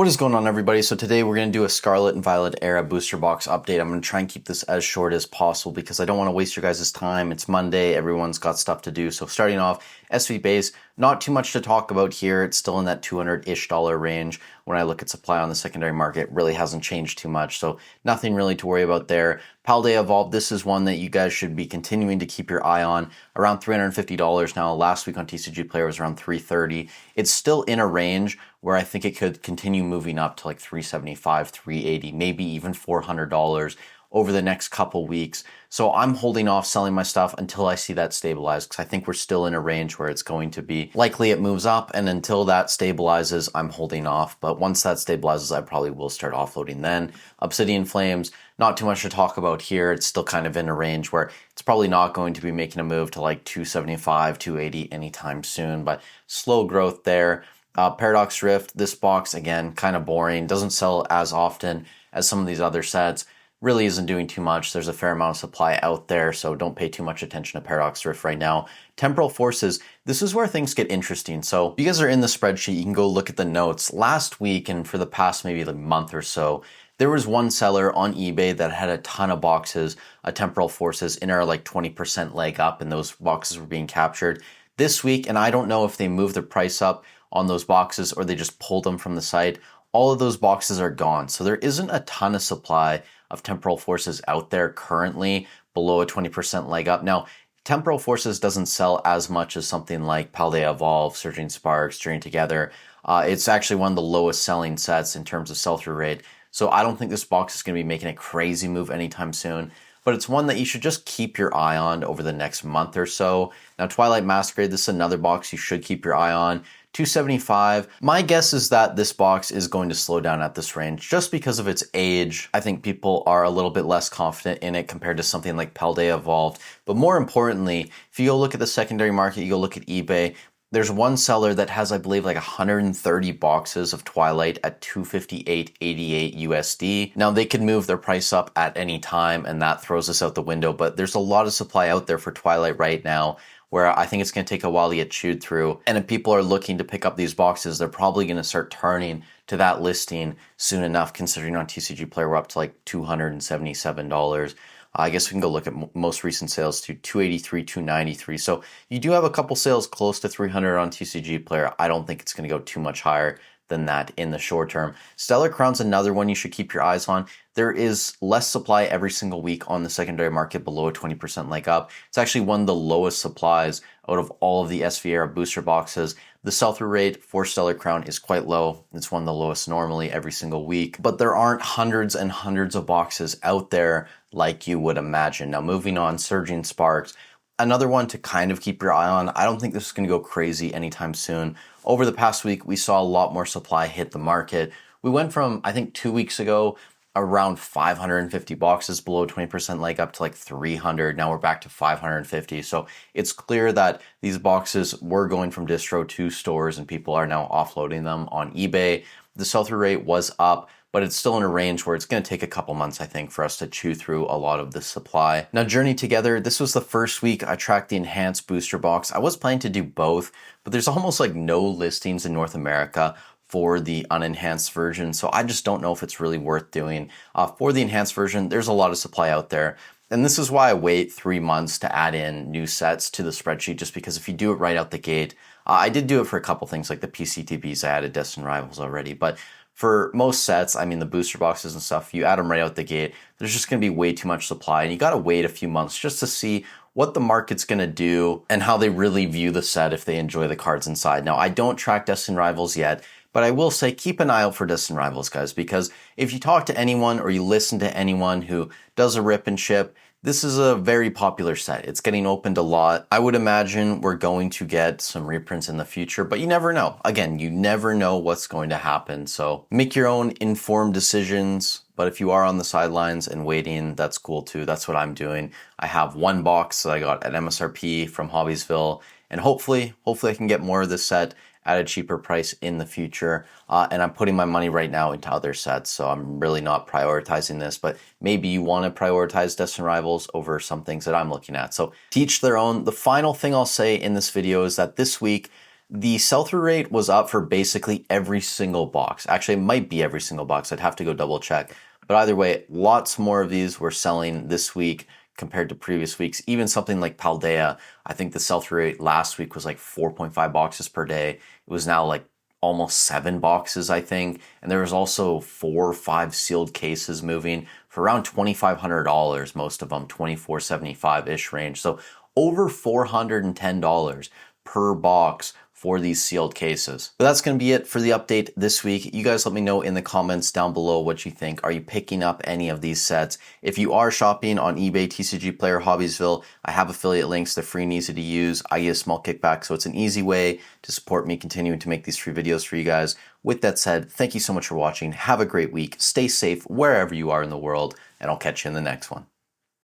What is going on, everybody? So today we're going to do a Scarlet and Violet Era booster box update. I'm going to try and keep this as short as possible because I don't want to waste your guys' time. It's Monday. Everyone's got stuff to do. So starting off, SV base, not too much to talk about here. It's still in that $200-ish range. When I look at supply on the secondary market, it really hasn't changed too much. So nothing really to worry about there. Paldea Evolved, this is one that you guys should be continuing to keep your eye on. Around $350 now. Last week on TCG Player was around $330. It's still in a range where I think it could continue moving up to like $375, $380, maybe even $400 over the next couple weeks. So I'm holding off selling my stuff until I see that stabilize, because I think we're still in a range where it's going to be likely it moves up, and until that stabilizes, I'm holding off. But once that stabilizes, I probably will start offloading then. Obsidian Flames, not too much to talk about here. It's still kind of in a range where it's probably not going to be making a move to like 275, 280 anytime soon, but slow growth there. Paradox Rift, this box, again, kind of boring. Doesn't sell as often as some of these other sets. Really isn't doing too much. There's a fair amount of supply out there, so don't pay too much attention to Paradox Rift right now. Temporal Forces, this is where things get interesting. So if you guys are in the spreadsheet, you can go look at the notes. Last week, and for the past maybe like month or so, there was one seller on eBay that had a ton of boxes of Temporal Forces in our like 20% leg up, and those boxes were being captured. This week, and I don't know if they moved the price up on those boxes or they just pulled them from the site, all of those boxes are gone. So there isn't a ton of supply of Temporal Forces out there currently below a 20% leg up. Now, Temporal Forces doesn't sell as much as something like Paldea Evolve, Surging Sparks, Journey Together. It's actually one of the lowest selling sets in terms of sell-through rate. So I don't think this box is going to be making a crazy move anytime soon, but it's one that you should just keep your eye on over the next month or so. Now, Twilight Masquerade, this is another box you should keep your eye on. $275. My guess is that this box is going to slow down at this range just because of its age. I think people are a little bit less confident in it compared to something like Paldea Evolved. But more importantly, if you go look at the secondary market, you go look at eBay, there's one seller that has, I believe, like 130 boxes of Twilight at $258.88 USD. Now, they could move their price up at any time, and that throws us out the window, but there's a lot of supply out there for Twilight right now, where I think it's going to take a while to get chewed through. And if people are looking to pick up these boxes, they're probably going to start turning to that listing soon enough, considering on TCG Player we're up to like $277. I guess we can go look at most recent sales to $283, $293. So you do have a couple sales close to $300 on TCG Player. I don't think it's going to go too much higher than that in the short term. Stellar Crown's another one you should keep your eyes on. There is less supply every single week on the secondary market below a 20% leg up. It's actually one of the lowest supplies out of all of the SV Era booster boxes. The sell-through rate for Stellar Crown is quite low. It's one of the lowest normally every single week, but there aren't hundreds and hundreds of boxes out there like you would imagine. Now, moving on, Surging Sparks, another one to kind of keep your eye on. I don't think this is going to go crazy anytime soon. Over the past week, we saw a lot more supply hit the market. We went from, I think 2 weeks ago, around 550 boxes below 20% leg up to like 300. Now we're back to 550. So it's clear that these boxes were going from distro to stores and people are now offloading them on eBay. The sell-through rate was up, but it's still in a range where it's going to take a couple months, I think, for us to chew through a lot of the supply. Now, Journey Together, this was the first week I tracked the enhanced booster box. I was planning to do both, but there's almost like no listings in North America for the unenhanced version, so I just don't know if it's really worth doing. For the enhanced version, there's a lot of supply out there, and this is why I wait 3 months to add in new sets to the spreadsheet, just because if you do it right out the gate, I did do it for a couple things like the PCTBs, I added Destined Rivals already, but for most sets, I mean the booster boxes and stuff, you add them right out the gate, there's just going to be way too much supply, and you got to wait a few months just to see what the market's going to do and how they really view the set if they enjoy the cards inside. Now, I don't track Destined Rivals yet, but I will say keep an eye out for Destined Rivals, guys, because if you talk to anyone or you listen to anyone who does a rip and ship, this is a very popular set. It's getting opened a lot. I would imagine we're going to get some reprints in the future, but you never know. Again, you never know what's going to happen. So make your own informed decisions. But if you are on the sidelines and waiting, that's cool too. That's what I'm doing. I have one box that I got at MSRP from Hobbiesville, and hopefully I can get more of this set at a cheaper price in the future. And I'm putting my money right now into other sets, so I'm really not prioritizing this, but maybe you want to prioritize Destined Rivals over some things that I'm looking at. So to each their own. The final thing I'll say in this video is that this week, The sell-through rate was up for basically every single box. Actually, it might be every single box. I'd have to go double check. But either way, lots more of these were selling this week compared to previous weeks. Even something like Paldea, I think the sell-through rate last week was like 4.5 boxes per day. It was now like almost 7 boxes, I think. And there was also 4 or 5 sealed cases moving for around $2,500, most of them $2,475-ish range. So over $410 per box for these sealed cases. But that's going to be it for the update this week. You guys let me know in the comments down below what you think. Are you picking up any of these sets? If you are shopping on eBay, TCG Player, Hobbiesville, I have affiliate links. They're free and easy to use. I get a small kickback, so it's an easy way to support me continuing to make these free videos for you guys. With that said, thank you so much for watching. Have a great week. Stay safe wherever you are in the world, and I'll catch you in the next one.